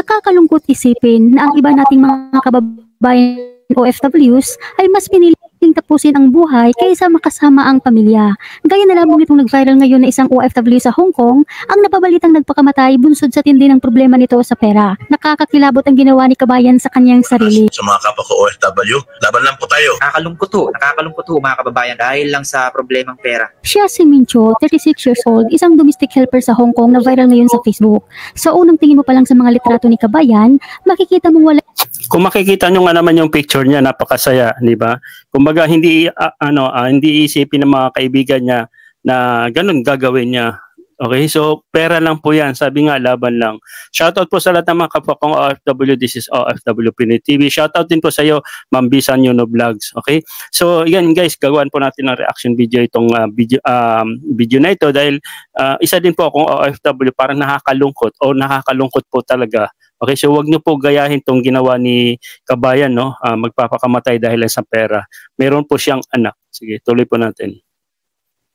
Nakakalungkot isipin na ang iba nating mga kababayan OFWs ay mas piniling tapusin ang buhay kaysa makasama ang pamilya. Gaya na lamang itong nag-viral ngayon na isang OFW sa Hong Kong ang napabalitang nagpakamatay bunsod sa tindi ng problema nito sa pera. Nakakakilabot ang ginawa ni kabayan sa kanyang sarili. Sa mga kapwa ko OFW, laban lang po tayo. Nakakalungkot ho mga kababayan dahil lang sa problemang pera. Siya si Mincho, 36 years old, isang domestic helper sa Hong Kong na viral ngayon sa Facebook. Sa unang tingin mo pa lang sa mga litrato ni kabayan, makikita mong wala. Kung makikita nyo nga naman yung picture niya, napakasaya, di ba? Kumbaga hindi isipin ng mga kaibigan niya na ganun gagawin niya. Okay, so pera lang po yan. Sabi nga, laban lang. Shoutout po sa lahat ng mga kapwa kong OFW. This is OFW Pinoy TV. Shoutout din po sa iyo, Ma'am Bisa Nuno Vlogs. Okay, so yan guys, gagawin po natin ng reaction video itong video na ito dahil isa din po akong OFW, parang nakakalungkot po talaga. Okay, so wag niyo po gayahin tong ginawa ni kabayan, no? Magpapakamatay dahil sa pera. Meron po siyang anak. Sige, tuloy po natin.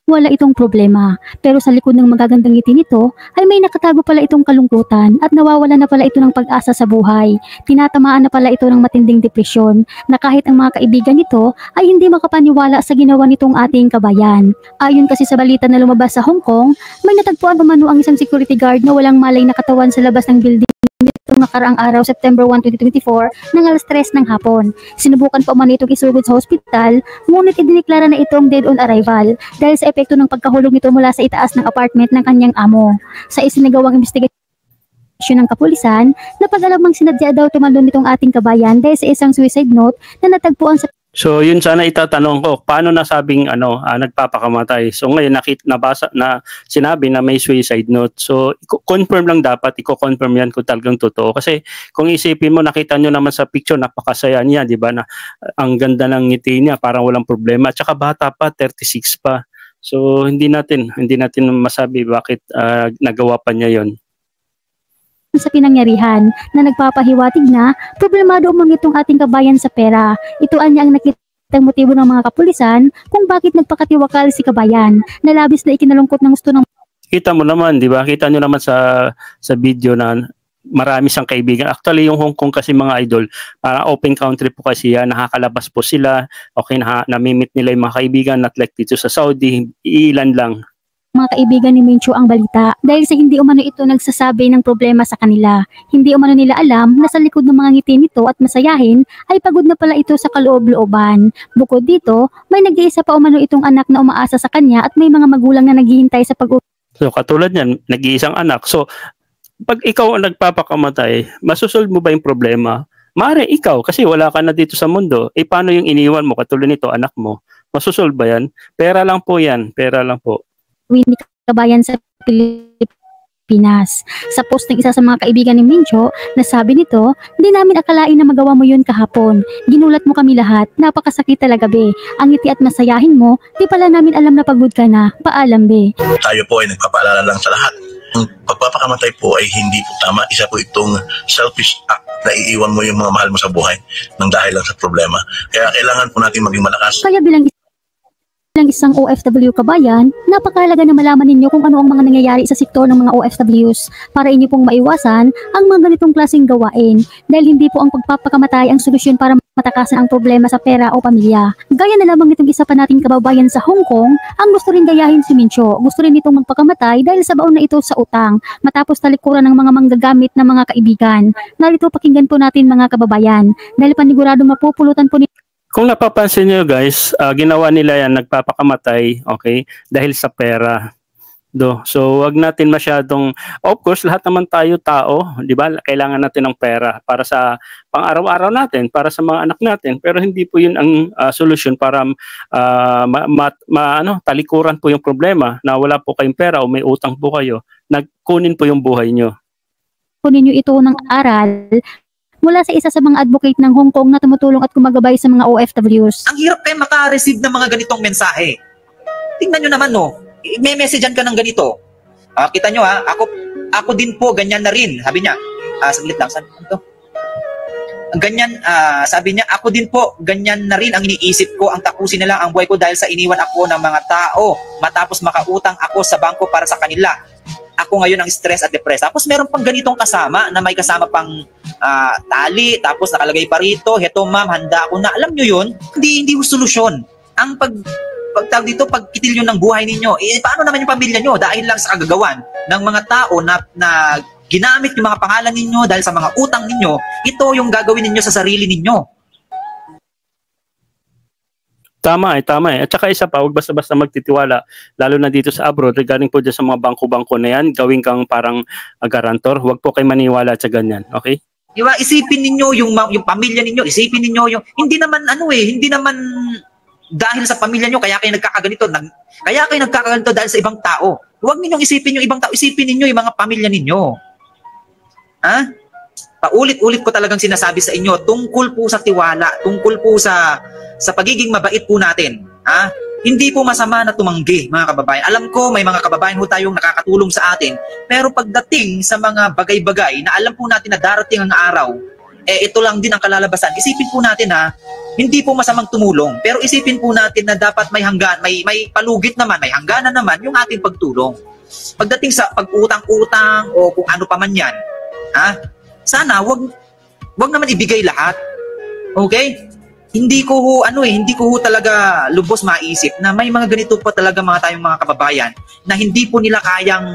Wala itong problema, pero sa likod ng magagandang ngiti nito ay may nakatago pala itong kalungkutan at nawawala na pala ito ng pag-asa sa buhay. Tinatamaan na pala ito ng matinding depresyon na kahit ang mga kaibigan nito ay hindi makapaniwala sa ginawa nitong ating kabayan. Ayon kasi sa balita na lumabas sa Hong Kong, may natagpuan umano ang isang security guard na walang malay na katawan sa labas ng building nitong nakaraang araw, September 1, 2024, ng alas 3 ng hapon. Sinubukan pa umano itong isugod sa hospital, ngunit idineklara na itong dead on arrival dahil sa epekto ng pagkahulog nito mula sa itaas ng apartment ng kanyang amo. Sa isinagawang investigasyon ng kapulisan, napag-alamang sinadya daw tumalon nitong ating kabayan dahil sa isang suicide note na natagpuan sa. So yun sana itatanong ko, paano nasabing nagpapakamatay? So ngayon nabasa na sinabi na may suicide note. So confirm lang dapat, i-confirm yan kung talagang totoo. Kasi kung isipin mo, nakita nyo naman sa picture, napakasaya niya, di ba? Na ang ganda ng ngiti niya, parang walang problema. At saka bata pa, 36 pa. So hindi natin masabi bakit nagawa pa niya yon. Sa pinangyarihan na nagpapahiwatig na problemado umang itong ating kabayan sa pera. Ito anya ang nakitang motibo ng mga kapulisan kung bakit nagpakatiwakal si kabayan na labis na ikinalungkot ng gusto ng. Kita mo naman, di ba? Kita nyo naman sa video na marami siyang kaibigan. Actually, yung Hong Kong kasi mga idol, para open country po kasi yan, nakakalabas po sila. Okay, namimit nila yung mga kaibigan, not like dito sa Saudi, ilan lang. Mga kaibigan ni Mincho ang balita dahil sa hindi umano ito nagsasabi ng problema sa kanila. Hindi umano nila alam na sa likod ng mga ngiti nito at masayahin ay pagod na pala ito sa kaloob-looban. Bukod dito, may nag-iisa pa umano itong anak na umaasa sa kanya at may mga magulang na naghihintay sa So katulad niyan, nag-iisang anak. So pag ikaw ang nagpapakamatay, masusolve mo ba yung problema? Mare ikaw kasi wala ka na dito sa mundo. Paano yung iniwan mo katulad nito, anak mo? Masusolve ba yan? Pera lang po yan, pera lang po. Ni kabayan sa Pilipinas. Sa post ng isa sa mga kaibigan ni Mincho, nasabi nito, "Hindi namin akalain na magawa mo yun kahapon. Ginulat mo kami lahat. Napakasakit talaga be. Ang ngiti at masayahin mo, di pala namin alam na pagod ka na. Paalam be." Tayo po ay nagpapaalala lang sa lahat. Ang pagpapakamatay po ay hindi po tama. Isa po itong selfish act na iiwan mo yung mga mahal mo sa buhay nang dahil lang sa problema. Kaya kailangan po natin maging malakas. Kaya bilang isang OFW kabayan, napakahalaga na malaman ninyo kung ano ang mga nangyayari sa sektor ng mga OFWs para inyo pong maiwasan ang mga ganitong klaseng gawain dahil hindi po ang pagpapakamatay ang solusyon para matakasan ang problema sa pera o pamilya. Gaya na lamang nitong isa pa nating kababayan sa Hong Kong, ang gusto rin gayahin si Mincho. Gusto rin itong magpakamatay dahil sa baon na ito sa utang matapos talikuran ng mga manggagamit ng mga kaibigan. Narito pakinggan po natin mga kababayan dahil paniguradong mapupulutan po ni. Kung napapansin nyo guys, ginawa nila yan, nagpapakamatay, okay, dahil sa pera. So wag natin masyadong, of course, lahat naman tayo tao, di ba? Kailangan natin ng pera para sa pang-araw-araw natin, para sa mga anak natin. Pero hindi po yun ang solusyon para talikuran po yung problema na wala po kayong pera o may utang po kayo. Nagkunin po yung buhay nyo. Kunin nyo ito ng aral mula sa isa sa mga advocate ng Hong Kong na tumutulong at gumagabay sa mga OFWs. Ang hirap kayo maka-receive ng mga ganitong mensahe. Tingnan nyo naman, no? May messagean ka ng ganito. Kita nyo, ako din po, ganyan na rin. Sabi niya, saglit lang, saan ito? Ganyan, sabi niya, ako din po, ganyan na rin ang iniisip ko, ang tapusin na lang ang buhay ko dahil sa iniwan ako ng mga tao matapos makautang ako sa bangko para sa kanila. ako ngayon ang stress at depressed. Tapos meron pang ganitong kasama na may kasama pang tali, tapos nakalagay pa rito, heto ma'am, handa ako na. Alam nyo yun, hindi solusyon. Ang pagtawag dito, pagkitil yun ng buhay ninyo. Paano naman yung pamilya nyo dahil lang sa kagagawan ng mga tao na ginamit yung mga pangalan ninyo dahil sa mga utang ninyo, ito yung gagawin ninyo sa sarili ninyo. Tama eh. At saka isa pa, huwag basta-basta magtitiwala, lalo na dito sa abroad, regarding po dyan sa mga bangko-bangko na yan, gawin kang parang garantor, huwag po kayo maniwala sa ganyan, okay? Diba, isipin ninyo yung pamilya ninyo, isipin ninyo yung, hindi naman dahil sa pamilya nyo, kaya kayo nagkakaganito dahil sa ibang tao. Huwag ninyong isipin yung ibang tao, isipin ninyo yung mga pamilya ninyo. Paulit-ulit ko talagang sinasabi sa inyo, tungkol po sa tiwala, tungkol po sa pagiging mabait po natin. Hindi po masama na tumanggi, mga kababayan. Alam ko, may mga kababayan po tayong nakakatulong sa atin, pero pagdating sa mga bagay-bagay na alam po natin na darating ang araw, ito lang din ang kalalabasan. Isipin po natin hindi po masamang tumulong, pero isipin po natin na dapat may palugit naman, may hangganan naman yung ating pagtulong. Pagdating sa pag-utang-utang o kung ano pa man yan, sana wag naman ibigay lahat. Okay? Hindi ko talaga lubos maisip na may mga ganito pa talaga tayong mga kababayan na hindi po nila kayang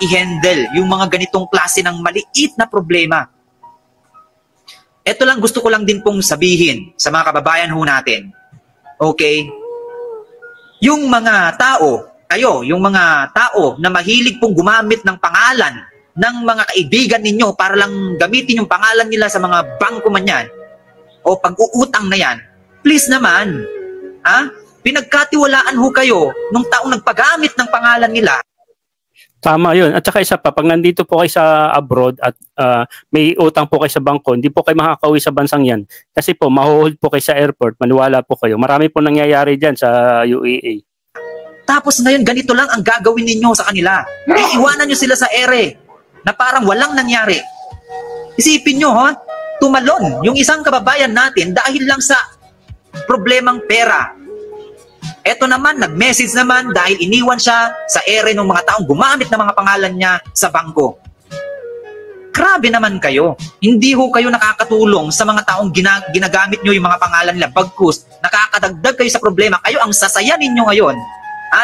i-handle yung mga ganitong klase ng maliit na problema. Ito lang, gusto ko lang din pong sabihin sa mga kababayan ho natin. Okay? Yung mga tao, yung mga tao na mahilig pong gumamit ng pangalan ng mga kaibigan ninyo para lang gamitin yung pangalan nila sa mga bangko man yan o pag-uutang na yan, please naman, pinagkatiwalaan ho kayo nung taong nagpagamit ng pangalan nila. Tama yun. At saka isa pa, pag nandito po kayo sa abroad at may utang po kayo sa bangko, hindi po kayo makakauwi sa bansang yan. Kasi po, mahuhold po kayo sa airport, maniwala po kayo. Marami po nangyayari dyan sa UAE. Tapos ngayon, ganito lang ang gagawin ninyo sa kanila. Iiwanan nyo sila sa ere na parang walang nangyari. Isipin nyo, tumalon yung isang kababayan natin dahil lang sa problemang pera. Eto naman, nag-message naman dahil iniwan siya sa ere ng mga taong gumamit ng mga pangalan niya sa bangko. Grabe naman kayo. Hindi ho kayo nakakatulong sa mga taong ginagamit nyo yung mga pangalan nila. Bagkus, nakakadagdag kayo sa problema. Kayo ang sasaya ninyo ngayon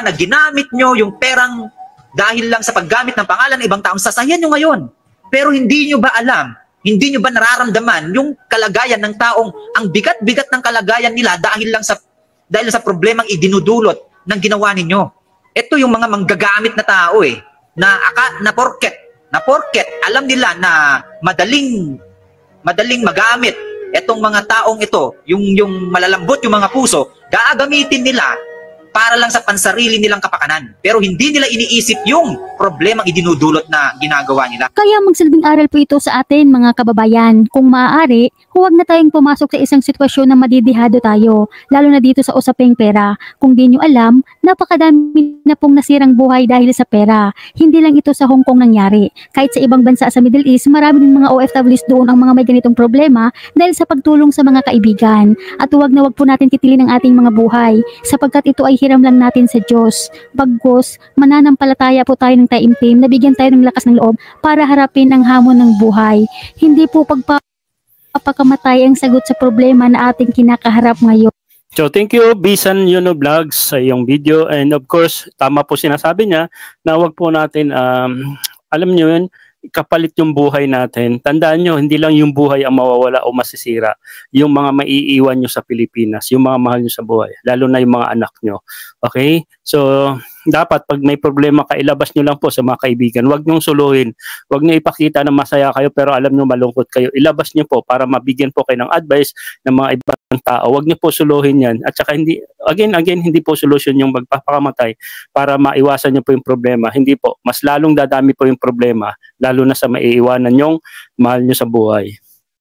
na ginamit nyo yung perang dahil lang sa paggamit ng pangalan ng ibang taong sasaya nyo ngayon. Pero hindi nyo ba alam, hindi nyo ba nararamdaman yung kalagayan ng taong ang bigat-bigat ng kalagayan nila dahil sa problemang idinudulot ng ginawa ninyo? Ito yung mga manggagamit na tao na porket alam nila na madaling magamit etong mga taong ito, yung malalambot yung mga puso, gagamitin nila para lang sa pansarili nilang kapakanan. Pero hindi nila iniisip yung problemang idinudulot na ginagawa nila. Kaya magsilbing aral po ito sa atin mga kababayan. Kung maaari, huwag na tayong pumasok sa isang sitwasyon na madidihado tayo, lalo na dito sa usaping pera. Kung di nyo alam, napakadami na pong nasirang buhay dahil sa pera. Hindi lang ito sa Hong Kong nangyari. Kahit sa ibang bansa sa Middle East, marami din mga OFWs doon ang mga may ganitong problema dahil sa pagtulong sa mga kaibigan. At huwag na huwag po natin kitilin ang ating mga buhay, sapagkat ito ay hiram lang natin sa Diyos. Bagkus, mananampalataya po tayo ng taimtim, nabigyan tayo ng lakas ng loob para harapin ang hamon ng buhay. Hindi po pagpapakamatay ang sagot sa problema na ating kinakaharap ngayon. So thank you Bisan Yuno Vlogs sa iyong video, and of course tama po sinasabi niya na wag po natin alam niyo yun, kapalit yung buhay natin. Tandaan nyo, hindi lang yung buhay ang mawawala o masisira. Yung mga maiiwan nyo sa Pilipinas, yung mga mahal nyo sa buhay, lalo na yung mga anak nyo. Okay? So, dapat pag may problema ka, ilabas nyo lang po sa mga kaibigan. Huwag nyong suluhin. Huwag nyo ipakita na masaya kayo pero alam nyo malungkot kayo. Ilabas nyo po para mabigyan po kayo ng advice ng mga ibang tao. Huwag nyo po suluhin yan. At saka hindi po solusyon yung magpapakamatay para maiwasan nyo po yung problema. Hindi po. Mas lalong dadami po yung problema, lalo na sa maiiwanan yung mahal nyo sa buhay.